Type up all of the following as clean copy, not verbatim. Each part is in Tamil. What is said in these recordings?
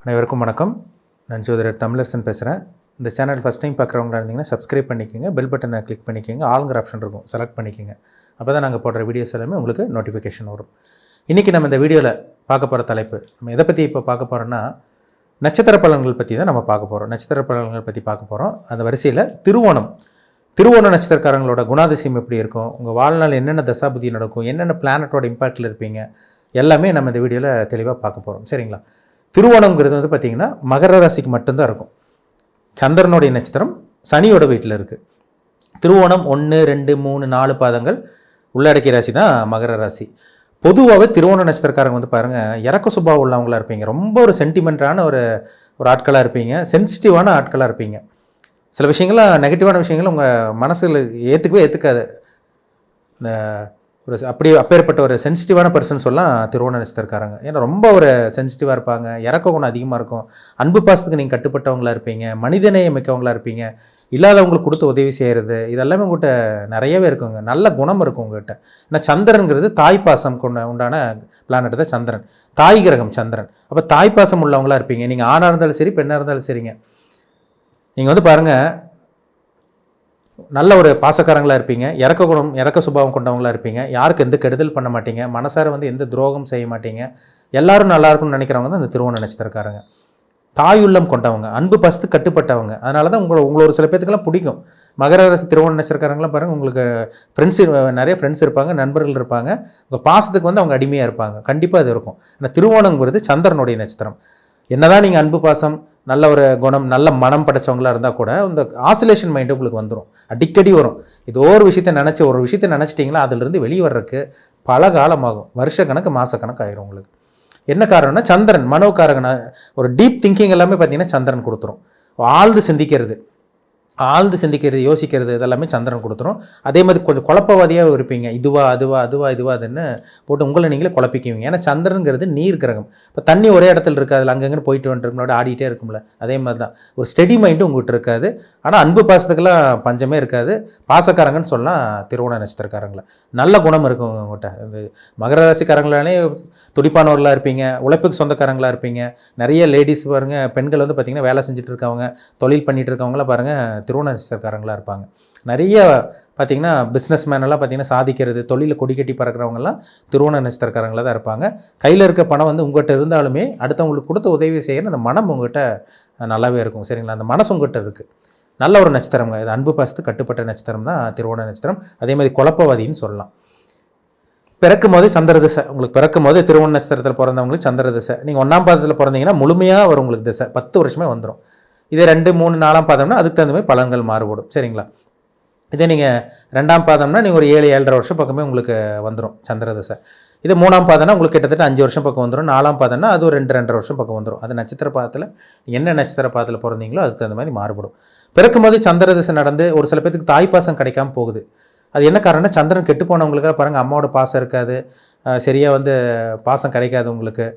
அனைவருக்கும் வணக்கம். நான் ஜோதிடர் தமிழரசன் பேசுகிறேன். இந்த சேனல் ஃபஸ்ட் டைம் பார்க்குறவங்களா இருந்தீங்கன்னா சப்ஸ்கிரைப் பண்ணிக்கோங்க, பெல் பட்டனை கிளிக் பண்ணிக்கோங்க, ஆளுங்கிற ஆப்ஷன் இருக்கும் செலக்ட் பண்ணிக்கோங்க. அப்போ தான் நாங்கள் போடுற வீடியோஸ் எல்லாமே உங்களுக்கு நோட்டிஃபிகேஷன் வரும். இன்றைக்கி நம்ம இந்த வீடியோவில் பார்க்க போகிற தலைப்பு, நம்ம எதை பற்றி இப்போ பார்க்க போகிறோன்னா நட்சத்திர பலன்கள் பற்றி தான் நம்ம பார்க்க போகிறோம். நட்சத்திர பலன்கள் பற்றி பார்க்க போகிறோம். அந்த வரிசையில் திருவோண நட்சத்திரக்காரங்களோட குணாதிசயம் எப்படி இருக்கும், உங்கள் வாழ்நாள் என்னென்ன தசாபுதி நடக்கும், என்னென்ன பிளானட்டோட இம்பாக்டில் இருப்பீங்க, எல்லாமே நம்ம இந்த வீடியோவில் தெளிவாக பார்க்க போகிறோம். சரிங்களா? திருவோணம்ங்கிறது வந்து பார்த்திங்கன்னா மகர ராசிக்கு மட்டும்தான் இருக்கும். சந்திரனுடைய நட்சத்திரம் சனியோட வீட்டில் இருக்குது. திருவோணம் 1, 2, 3, 4 பாதங்கள் உள்ளடக்கிய ராசி தான் மகர ராசி. பொதுவாகவே திருவோண நட்சத்திரக்காரங்க வந்து பாருங்கள், இறக்க சுபாவம் உள்ளவங்களாக இருப்பீங்க. ரொம்ப ஒரு சென்டிமெண்ட்டான ஒரு ஆட்களாக இருப்பீங்க. சென்சிட்டிவான ஆட்களாக இருப்பீங்க. சில விஷயங்கள்லாம் நெகட்டிவான விஷயங்கள் உங்கள் மனசில் ஏற்றுக்காது. இந்த அப்பேற்பட்ட ஒரு சென்சிட்டிவான பர்சன் சொல்லலாம் திருவோண நட்சத்திரக்காரங்க. ஏன்னா ரொம்ப ஒரு சென்சிட்டிவாக இருப்பாங்க, இறக்க குணம் அதிகமாக இருக்கும், அன்பு பாசத்துக்கு நீங்கள் கட்டுப்பட்டவங்களாக இருப்பீங்க, மனிதநேயம் மிக்கவங்களாக இருப்பீங்க, இல்லாதவங்களுக்கு கொடுத்து உதவி செய்கிறது, இதெல்லாமே உங்கள்கிட்ட நிறையவே இருக்குங்க. நல்ல குணம் இருக்கும் உங்கள்கிட்ட. ஏன்னா சந்திரனுங்கிறது தாய்ப்பாசம் உண்டான பிளானட் தான் சந்திரன், தாய் கிரகம் சந்திரன். அப்போ தாய்ப்பாசம் உள்ளவங்களாக இருப்பீங்க. நீங்கள் ஆணாக இருந்தாலும் சரி, பெண்ணாக இருந்தாலும் சரிங்க. நீங்கள் வந்து பாருங்கள், நல்ல ஒரு பாசக்காரங்களாக இருப்பீங்க, இறக்க சுபாவம் கொண்டவங்களாக இருப்பீங்க, யாருக்கு எந்த கெடுதல் பண்ண மாட்டீங்க, மனசார வந்து எந்த துரோகம் செய்ய மாட்டீங்க, எல்லாரும் நல்லா இருக்கும்னு நினைக்கிறவங்க தான் அந்த திருவோண நட்சத்திரக்காரங்க. தாயுள்ளம் கொண்டவங்க, அன்பு பாசத்துக்கு கட்டுப்பட்டவங்க. அதனால தான் உங்களை ஒரு சில பேத்துக்கெல்லாம் பிடிக்கும். மகர ராசி திருவோண நட்சத்திரக்காரங்களாம் பாருங்கள், உங்களுக்கு நிறைய ஃப்ரெண்ட்ஸ் இருப்பாங்க, நண்பர்கள் இருப்பாங்க. உங்கள் பாசத்துக்கு வந்து அவங்க அடிமையாக இருப்பாங்க. கண்டிப்பாக அது இருக்கும். ஆனால் திருவோணங்கிறது சந்திரனுடைய நட்சத்திரம். என்னதான் நீங்கள் அன்பு பாசம், நல்ல ஒரு குணம், நல்ல மனம் படைச்சவங்களாக இருந்தால் கூட இந்த ஆசிலேஷன் மைண்டு உங்களுக்கு வந்துடும், அடிக்கடி வரும். இது ஒரு விஷயத்தை நினச்சிட்டிங்களா அதிலிருந்து வெளியே வர்றதுக்கு பல காலமாகும். வருஷக்கணக்கு மாதக்கணக்கு ஆயிரும் உங்களுக்கு. என்ன காரணம்னா சந்திரன் மனோகாரகன ஒரு டீப் திங்கிங் எல்லாமே பார்த்தீங்கன்னா சந்திரன் கொடுத்துரும். ஆழ்ந்து சிந்திக்கிறது, யோசிக்கிறது இதெல்லாமே சந்திரன் கொடுத்துரும். அதே மாதிரி கொஞ்சம் குழப்பவாதியாக இருப்பீங்க. இதுவா அதுன்னு போட்டு உங்களை நீங்களே குழப்பிக்குவீங்க. ஏன்னா சந்திரனுங்கிறது நீர் கிரகம். இப்போ தண்ணி ஒரே இடத்துல இருக்காது, அங்கங்கே போயிட்டு வந்துட்டு ஆடிட்டே இருக்கும்ல, அதே மாதிரி தான் ஒரு ஸ்டெடி மைண்டு உங்கள்கிட்ட இருக்காது. ஆனால் அன்பு பாசத்துக்கெல்லாம் பஞ்சமே இருக்காது. பாசக்காரங்கன்னு சொல்லலாம் திருவோண நட்சத்திரக்காரங்கள. நல்ல குணம் இருக்கும் உங்கள்கிட்ட. இந்த மகர ராசிக்காரங்களானே துடிப்பானவர்களாக இருப்பீங்க, உழைப்புக்கு சொந்தக்காரங்களாக இருப்பீங்க. நிறைய லேடிஸ் பாருங்கள், பெண்கள் வந்து பார்த்திங்கன்னா வேலை செஞ்சுட்டு இருக்கவங்க, தொழில் பண்ணிகிட்டு இருக்கவங்களாம் பாருங்கள் திருவோண நட்சத்திரக்காரங்களாக இருப்பாங்க. நிறைய பார்த்திங்கன்னா பிஸ்னஸ் மேனெல்லாம் பார்த்திங்கன்னா சாதிக்கிறது, தொழிலில் கொடி கட்டி பறக்கிறவங்கலாம் திருவோண நட்சத்திரக்காரங்களாக தான் இருப்பாங்க. கையில் இருக்க பணம் வந்து உங்கள்கிட்ட இருந்தாலுமே அடுத்தவங்களுக்கு கொடுத்த உதவி செய்யணும் அந்த மனம் உங்கள்கிட்ட நல்லாவே இருக்கும். சரிங்களா? அந்த மனசு உங்கள்கிட்ட இருக்குது. நல்ல ஒரு நட்சத்திரங்க இது. அன்பு பாசத்துக்கு கட்டுப்பட்ட நட்சத்திரம் தான் திருவோண நட்சத்திரம். அதே மாதிரி குழப்பவாதின்னு சொல்லலாம். பிறக்கும் போதே சந்திர திசை உங்களுக்கு. பிறக்கும் போதே திருவோண நட்சத்திரத்தில் பிறந்தவங்களுக்கு சந்திர திசை. நீங்கள் 1ஆம் பாதத்தில் பிறந்தீங்கன்னா முழுமையாக வரும் உங்களுக்கு திசை. 10 வருஷமே வந்துடும். இதே 2, 3, 4ஆம் பாதம்னா அதுக்கு தகுந்த மாதிரி பலன்கள் மாறுபடும். சரிங்களா? இதே நீங்கள் 2ஆம் பாதம்னா நீங்கள் ஒரு 7, 7.5 வருஷம் பக்கமே உங்களுக்கு வந்துடும் சந்திர திசை. இது 3ஆம் பாதம்னா உங்களுக்கு கிட்டத்தட்ட 5 வருஷம் பக்கம் வந்துடும். 4ஆம் பாதம்னா அது ஒரு 2, 2.5 வருஷம் பக்கம் வந்துடும். அது நட்சத்திர பாதத்தில் என்ன நட்சத்திர பாதத்தில் பிறந்தீங்களோ அதுக்கு தகுந்த மாதிரி மாறுபடும். பிறக்கும் போது சந்திர திசை நடந்து ஒரு சில பேருக்கு தாய்ப்பாசம் கிடைக்காம போகுது. அது என்ன காரணம்னா சந்திரன் கெட்டு போனவங்களுக்காக பாருங்கள், அம்மாவோட பாசம் இருக்காது, சரியாக வந்து பாசம் கிடைக்காது உங்களுக்கு.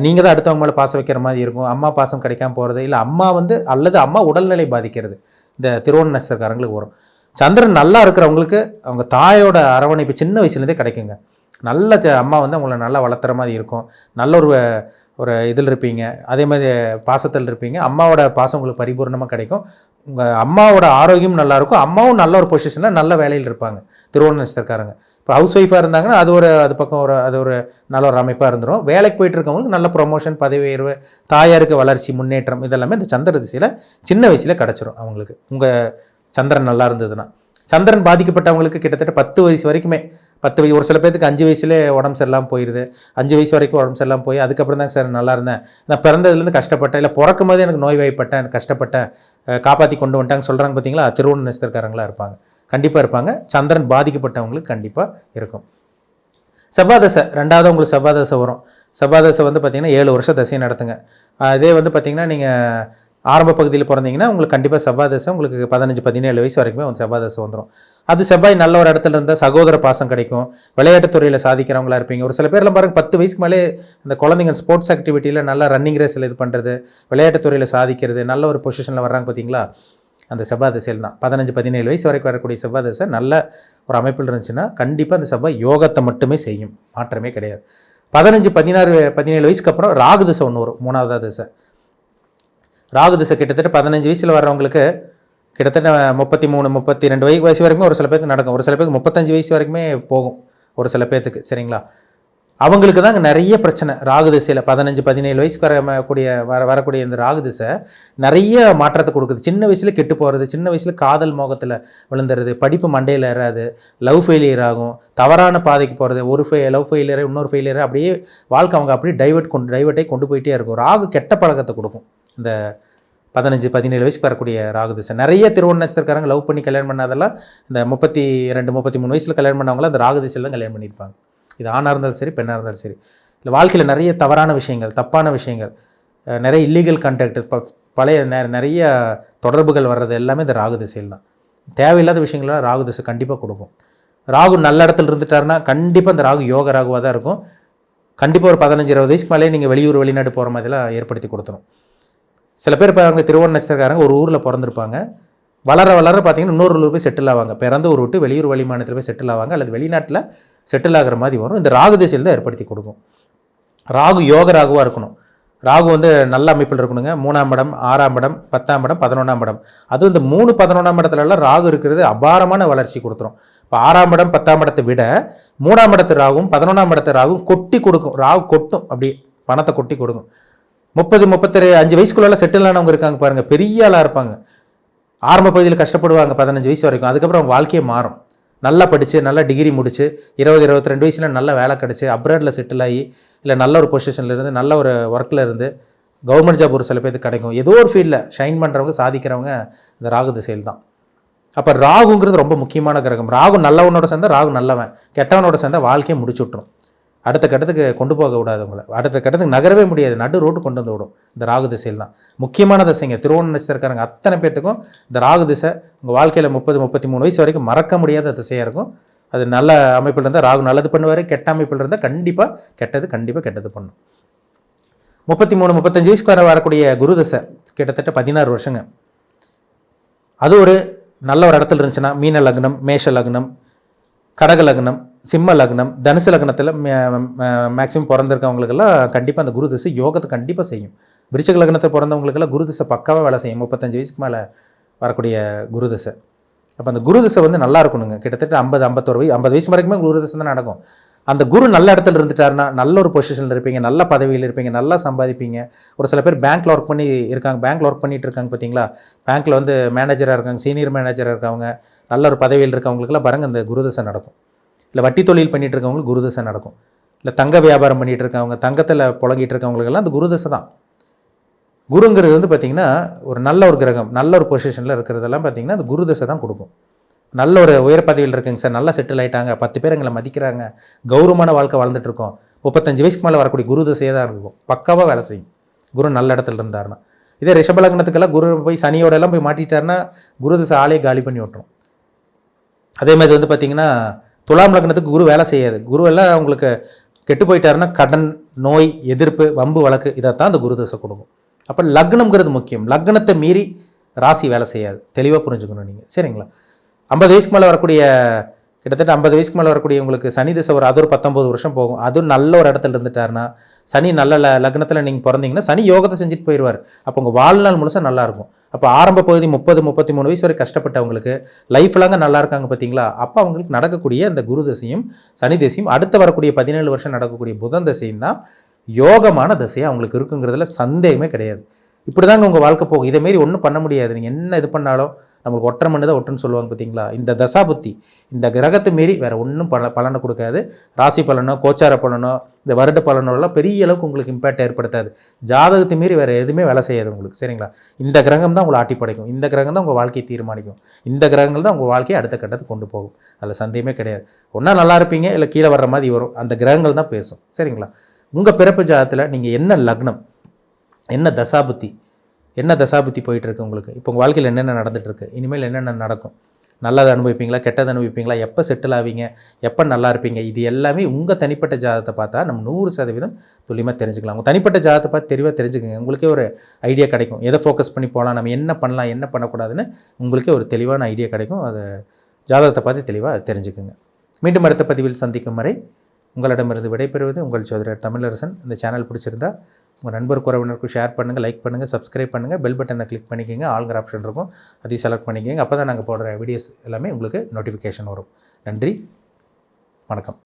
நீங்கள் தான் அடுத்தவங்க மேலே பாசம் வைக்கிற மாதிரி இருக்கும். அம்மா பாசம் கிடைக்காம போகிறது, இல்லை அம்மா வந்து அல்லது அம்மா உடல்நிலை பாதிக்கிறது இந்த திருவோண நட்சத்திரக்காரங்களுக்கு வரும். சந்திரன் நல்லா இருக்கிறவங்களுக்கு அவங்க தாயோட அரவணைப்பு சின்ன வயசுலேருந்தே கிடைக்குங்க. நல்ல அம்மா வந்து அவங்கள நல்லா வளர்த்துற மாதிரி இருக்கும். நல்ல ஒரு இதில் இருப்பீங்க, அதே மாதிரி பாசத்தில் இருப்பீங்க. அம்மாவோட பாசம் உங்களுக்கு பரிபூர்ணமாக கிடைக்கும். உங்கள் அம்மாவோட ஆரோக்கியம் நல்லாயிருக்கும். அம்மாவும் நல்ல ஒரு பொசிஷனில் நல்ல வேலையில் இருப்பாங்க திருவோண நட்சத்திரக்காரங்க. இப்போ ஹவுஸ் ஒய்ஃபாக இருந்தாங்கன்னா அது பக்கம் அது ஒரு நல்ல ஒரு அமைப்பாக இருந்துடும். வேலைக்கு போயிட்டு இருக்கவங்களுக்கு நல்ல ப்ரொமோஷன், பதவி உயர்வு, தாயாருக்கு வளர்ச்சி, முன்னேற்றம் இதெல்லாமே இந்த சந்திர திசையில் சின்ன வயசில் கிடச்சிரும் அவங்களுக்கு. உங்கள் சந்திரன் நல்லா இருந்ததுன்னா. சந்திரன் பாதிக்கப்பட்டவங்களுக்கு கிட்டத்தட்ட 10 வயசு வரைக்குமே, 10 வயசு, ஒரு சில பேருக்கு 5 வயசுலேயே உடம்பு சரியில்லாமல் போயிடுது. 5 வயசு வரைக்கும் உடம்பு சரியில்லாமல் போய் அதுக்கப்புறம் தாங்க சார் நல்லா இருந்தேன், நான் பிறந்ததுலேருந்து கஷ்டப்பட்டேன், இல்லை பிறக்கும் போது எனக்கு நோய்வாய்ப்பட்டேன், கஷ்டப்பட்டேன், காப்பாற்றி கொண்டு வந்துட்டாங்க சொல்கிறாங்க பார்த்தீங்களா, திருவோண நட்சத்திரக்காரங்களாக இருப்பாங்க. கண்டிப்பாக இருப்பாங்க. சந்திரன் பாதிக்கப்பட்டவங்களுக்கு கண்டிப்பாக இருக்கும். செவ்வாய் தசை 2வது உங்களுக்கு செவ்வாய் தசை வரும். செவ்வாய் தசை வந்து பார்த்திங்கன்னா 7 வருஷம் தசையை நடத்துங்க. அதே வந்து பார்த்திங்கன்னா நீங்கள் ஆரம்ப பகுதியில் பிறந்தீங்கன்னா உங்களுக்கு கண்டிப்பாக செவ்வாய் தசை உங்களுக்கு 15, 17 வயசு வரைக்குமே வந்து செவ்வாய் தசை வந்துடும். அது செவ்வாய் நல்ல ஒரு இடத்துல இருந்தால் சகோதர பாசம் கிடைக்கும். விளையாட்டுத்துறையில் சாதிக்கிறவங்களா இருப்பீங்க. ஒரு சில பேர்லாம் பாருங்கள் 10 வயசுக்கு மேலே இந்த குழந்தைங்க ஸ்போர்ட்ஸ் ஆக்டிவிட்டியில் நல்லா ரன்னிங் ரேஸில் இது பண்ணுறது, விளையாட்டுத்துறையில் சாதிக்கிறது, நல்ல ஒரு பொசிஷனில் வர்றாங்க பார்த்தீங்களா, அந்த செவ்வாய் திசையில் தான். 15, 17 வயசு வரைக்கும் வரக்கூடிய செவ்வாய் திசை நல்ல ஒரு அமைப்பில் இருந்துச்சுன்னா கண்டிப்பாக அந்த செவ்வாய் யோகத்தை மட்டுமே செய்யும், மாற்றமே கிடையாது. 15, 16, 17 வயசுக்கு அப்புறம் ராகு திசை ஒன்று வரும், 3ஆவது திசை. ராகு திசை கிட்டத்தட்ட 15 வயசில் வர்றவங்களுக்கு கிட்டத்தட்ட 33 32 வயசு வரைக்கும் ஒரு சில பேருக்கு நடக்கும். ஒரு சில பேருக்கு 35 வயசு வரைக்குமே போகும் ஒரு சில பேர்த்துக்கு. சரிங்களா? அவங்களுக்கு தாங்க நிறைய பிரச்சனை ராகு திசையில் 15 17 வயசுக்கு வரக்கூடிய இந்த ராகு திசை நிறைய மாற்றத்தை கொடுக்குது. சின்ன வயசில் கெட்டு போகிறது, சின்ன வயசில் காதல் மோகத்தில் விழுந்துறது, படிப்பு மண்டையில் ஏறாது, லவ் ஃபெயிலியர் ஆகும், தவறான பாதைக்கு போகிறது, ஒரு லவ் ஃபெயிலியர் இன்னொரு ஃபெயிலியர், அப்படியே வாழ்க்கை அவங்க அப்படியே டைவர்ட்டை கொண்டு போயிட்டே இருக்கும். ராகு கெட்ட பழக்கத்தை கொடுக்கும். இந்த 15 17 வயசுக்கு வரக்கூடிய ராகு திசை. நிறைய திருவோண நட்சத்திரக்காரங்க லவ் பண்ணி கல்யாணம் பண்ணாதெல்லாம் இந்த 32 33 வயசில் கல்யாணம் பண்ணவங்களாம் அந்த ராகு திசையில் தான் கல்யாணம் பண்ணியிருப்பாங்க. இது ஆணாக இருந்தாலும் சரி, பெண்ணாக இருந்தாலும் சரி. இல்லை வாழ்க்கையில் நிறைய தவறான விஷயங்கள், தப்பான விஷயங்கள், நிறைய இல்லீகல் கான்டாக்ட், பழைய நிறைய தொடர்புகள் வர்றது எல்லாமே இந்த ராகு திசையில் தான். தேவையில்லாத விஷயங்கள்லாம் ராகு திசை கண்டிப்பாக கொடுக்கும். ராகு நல்ல இடத்துல இருந்துட்டாருன்னா கண்டிப்பாக அந்த ராகு யோக ராகுவாக தான் இருக்கும். கண்டிப்பாக ஒரு 15-20 வயசுக்கு மேலே நீங்கள் வெளியூர் வெளிநாடு போகிற மாதிரிலாம் ஏற்படுத்தி கொடுத்துரும். சில பேர் இப்போ அவங்க திருவோண நட்சத்திரக்காரங்க ஒரு ஊரில் பிறந்திருப்பாங்க, வளர பார்த்தீங்கன்னா இன்னொரு ஊரில் போய் செட்டில் ஆவாங்க. பிறந்த ஊர் விட்டு வெளியூர் வெளிமாநிலத்தில் போய் செட்டில் ஆவாங்க, அல்லது வெளிநாட்டில் செட்டில் ஆகிற மாதிரி வரும். இந்த ராகு திசையில் தான் ஏற்படுத்தி கொடுக்கும். ராகு யோக ராகுவாக இருக்கணும். ராகு நல்ல அமைப்பில் இருக்கணுங்க. 3ஆம் இடம், 6ஆம் இடம், 10ஆம் இடம், 11ஆம் இடம். அதுவும் இந்த 3 11ஆம் இடத்துலலாம் ராகு இருக்கிறது அபாரமான வளர்ச்சி கொடுத்துரும். இப்போ 6ஆம் இடம் 10ஆம் இடத்தை விட 3ஆம் இடத்து ராகும் 11ஆம் இடத்து ராகும் கொட்டி கொடுக்கும். ராகு கொட்டும், அப்படியே பணத்தை கொட்டி கொடுக்கும். 30 35 வயசுக்குள்ள செட்டில் ஆனவங்க இருக்காங்க பாருங்கள், பெரிய ஆளாக இருப்பாங்க. ஆரம்ப பகுதியில் கஷ்டப்படுவாங்க 15 வயசு வரைக்கும். அதுக்கப்புறம் அவங்க வாழ்க்கையே மாறும். நல்லா படித்து நல்லா டிகிரி முடித்து 20-22 வயசில் நல்ல வேலை கிடச்சி அப்ராடில் செட்டில் ஆகி, இல்லை நல்ல ஒரு பொசிஷனில் இருந்து நல்ல ஒரு ஒர்க்கில் இருந்து கவர்மெண்ட் ஜாப் ஒரு சில பேருக்கு கிடைக்கும். ஏதோ ஒரு ஃபீல்டில் ஷைன் பண்ணுறவங்க, சாதிக்கிறவங்க இந்த ராகு திசையில் தான். அப்போ ராகுங்கிறது ரொம்ப முக்கியமான கிரகம். ராகு நல்லவனோட சேர்ந்தால் ராகு நல்லவன், கெட்டவனோட சேர்ந்தால் வாழ்க்கையை முடிச்சு விட்ரும். அடுத்த கட்டத்துக்கு கொண்டு போக விடாது உங்களை. அடுத்த கட்டத்துக்கு நகரவே முடியாது, நடு ரோட்டு கொண்டு வந்து விடும். இந்த ராகு திசையில் தான் முக்கியமான திசைங்க. திருவோண நட்சத்திரக்காரங்க அத்தனை பேர்த்துக்கும் இந்த ராகு திசை உங்கள் வாழ்க்கையில் 30-33 வயசு வரைக்கும் மறக்க முடியாத திசையாக இருக்கும். அது நல்ல அமைப்பில் இருந்தால் ராகு நல்லது பண்ணுவார், கெட்ட அமைப்பில் இருந்தால் கண்டிப்பாக கெட்டது பண்ணும். 33-35 வயசுக்கு வரக்கூடிய குரு திசை கிட்டத்தட்ட 16 வருஷங்க. அது ஒரு நல்ல ஒரு இடத்துல இருந்துச்சுன்னா, மீன லக்னம், மேஷ லக்னம், கடக லக்னம், சிம்ம லக்னம், தனுசு லக்னத்தில் மேக்ஸிமம் பிறந்திருக்கவங்களுக்கெல்லாம் கண்டிப்பாக அந்த குரு திசை யோகத்தை கண்டிப்பாக செய்யும். விருச்சிக லக்னத்தில் பிறந்தவங்களுக்கெல்லாம் குரு திசை பக்காவாக வேலை செய்யும். 35 வயசுக்கு மேலே வரக்கூடிய குரு திசை. அப்போ அந்த குரு திசை நல்லா இருக்கணுங்க. கிட்டத்தட்ட 50 வயசு வரைக்குமே குரு திசை தான் நடக்கும். அந்த குரு நல்ல இடத்துல இருந்துட்டாருன்னா நல்ல ஒரு பொசிஷனில் இருப்பீங்க, நல்ல பதவியில் இருப்பீங்க, நல்லா சம்பாதிப்பீங்க. ஒரு சில பேர் பேங்க்கில் ஒர்க் பண்ணிட்டு இருக்காங்க பார்த்தீங்களா, பேங்க்கில் மேனேஜராக இருக்காங்க, சீனியர் மேனேஜராக இருக்கவங்க, நல்ல ஒரு பதவியில் இருக்கவங்களுக்குலாம் பாருங்கள் அந்த குரு திசை நடக்கும். இல்லை வட்டி தொழில் பண்ணிகிட்டு இருக்கவங்களுக்கு குரு திசை நடக்கும். இல்லை தங்க வியாபாரம் பண்ணிகிட்டு இருக்கவங்க, தங்கத்தில் புழங்கிட்டு இருக்கவங்களுக்கெல்லாம் அந்த குரு திசை தான். குருங்கிறது பார்த்திங்கன்னா ஒரு நல்ல ஒரு கிரகம், நல்ல ஒரு பொசிஷனில் இருக்கிறதெல்லாம் பார்த்திங்கன்னா அந்த குரு திசை தான் கொடுக்கும். நல்ல ஒரு உயர் பதவியில் இருக்குங்க சார், நல்லா செட்டில் ஆகிட்டாங்க, 10 பேர் எங்களை மதிக்கிறாங்க, கௌரவமான வாழ்க்கை வாழ்ந்துட்டுருக்கோம், 35 வயசுக்கு மேலே வரக்கூடிய குரு திசையே தான் இருக்கும். பக்காவாக வேலை செய்யும் குரு நல்ல இடத்துல இருந்தாருன்னா. இதே ரிஷபலக்னத்துக்கெல்லாம் குரு போய் சனியோடெல்லாம் போய் மாட்டிட்டாருன்னா குரு திசை ஆளே காலி பண்ணி விட்டுரும். அதே மாதிரி பார்த்திங்கன்னா துலாம் லக்னத்துக்கு குரு வேலை செய்யாது. குரு எல்லாம் உங்களுக்கு கெட்டு போயிட்டாருன்னா கடன், நோய், எதிர்ப்பு, வம்பு வழக்கு, இதைத்தான் அந்த குரு திசை கொடுக்கும். அப்போ லக்னம்ங்கிறது முக்கியம். லக்னத்தை மீறி ராசி வேலை செய்யாது. தெளிவாக புரிஞ்சுக்கணும் நீங்கள். சரிங்களா? 50 வயசுக்கு மேலே வரக்கூடிய கிட்டத்தட்ட 50 வயசுக்கு மேலே வரக்கூடிய உங்களுக்கு சனி திசை அது ஒரு 19 வருஷம் போகும். அதுவும் நல்ல ஒரு இடத்துல இருந்துட்டாருன்னா, சனி நல்ல லக்னத்தில் நீங்கள் பிறந்தீங்கன்னா சனி யோகத்தை செஞ்சுட்டு போயிடுவார். அப்போ உங்கள் வாழ்நாள் முழுசாக நல்லாயிருக்கும். அப்போ ஆரம்ப பகுதி 30-33 வயசு வரை கஷ்டப்பட்டவங்களுக்கு லைஃப் லாங்க நல்லா இருக்காங்க பார்த்தீங்களா. அப்போ அவங்களுக்கு நடக்கக்கூடிய இந்த குரு திசையும் சனி திசையும் அடுத்து வரக்கூடிய 17 வருஷம் நடக்கக்கூடிய புதன் திசையும் தான் யோகமான திசையாக அவங்களுக்கு இருக்குங்கிறதுல சந்தேகமே கிடையாது. இப்படி தாங்க உங்கள் வாழ்க்கை போகும். இதேமாரி ஒன்றும் பண்ண முடியாது. நீங்கள் என்ன இது பண்ணாலும் நம்மளுக்கு ஒற்றை மண்ணு தான் ஒட்டுன்னு சொல்லுவாங்க பார்த்தீங்களா. இந்த தசாபுத்தி இந்த கிரகத்தை மீறி வேறு ஒன்றும் பலனை கொடுக்காது. ராசி பலனோ, கோச்சார பலனோ, இந்த வருட பலனோலாம் பெரிய அளவுக்கு உங்களுக்கு இம்பேக்ட் ஏற்படுத்தாது. ஜாதகத்தை மீறி வேறு எதுவுமே வேலை செய்யாது உங்களுக்கு. சரிங்களா? இந்த கிரகம் தான் உங்களை ஆட்டி படைக்கும். இந்த கிரகம் தான் உங்கள் வாழ்க்கையை தீர்மானிக்கும். இந்த கிரகங்கள் தான் உங்கள் வாழ்க்கையை அடுத்த கட்டத்துக்கு கொண்டு போகும். அதில் சந்தேகமே கிடையாது. ஒன்றா நல்லா இருப்பீங்க, இல்லை கீழே வர்ற மாதிரி வரும். அந்த கிரகங்கள் தான் பேசும். சரிங்களா? உங்கள் பிறப்பு ஜாதகத்தில் நீங்கள் என்ன லக்னம், என்ன தசாபுத்தி போயிட்டுருக்கு உங்களுக்கு, இப்போ உங்கள் வாழ்க்கையில் என்னென்ன நடந்துகிட்ருக்கு, இனிமேல் என்னென்ன நடக்கும், நல்லதை அனுபவிப்பீங்களா, கெட்டதை அனுபவிப்பீங்களா, எப்போ செட்டில் ஆவீங்க, எப்போ நல்லா இருப்பீங்க, இது எல்லாமே உங்கள் தனிப்பட்ட ஜாதகத்தை பார்த்தா நம்ம 100% துல்லியமாக தெரிஞ்சுக்கலாம். உங்கள் தனிப்பட்ட ஜாதகத்தை பார்த்து தெளிவாக தெரிஞ்சுக்கோங்க. உங்களுக்கே ஒரு ஐடியா கிடைக்கும். எதை ஃபோக்கஸ் பண்ணி போகலாம், நம்ம என்ன பண்ணலாம், என்ன பண்ணக்கூடாதுன்னு உங்களுக்கே ஒரு தெளிவான ஐடியா கிடைக்கும். அதை ஜாதகத்தை பார்த்து தெளிவாக தெரிஞ்சுக்குங்க. மீண்டும் அடுத்த பதிவில் சந்திக்கும் வரை உங்களிடமிருந்து விடைபெறுவது உங்கள் ஜோதிடர் தமிழரசன். இந்த சேனல் பிடிச்சிருந்தா உங்கள் நண்பர் உறவினருக்கும் ஷேர் பண்ணுங்கள், லைக் பண்ணுங்கள், சப்ஸ்கிரைப் பண்ணுங்கள், பெல் பட்டனை கிளிக் பண்ணிக்கோங்க, ஆல்கிற ஆப்ஷன் இருக்கும், அதையும் செலக்ட் பண்ணிக்கோங்க. அப்போ தான் நாங்கள் போடுற வீடியோஸ் எல்லாமே உங்களுக்கு நோட்டிஃபிகேஷன் வரும். நன்றி, வணக்கம்.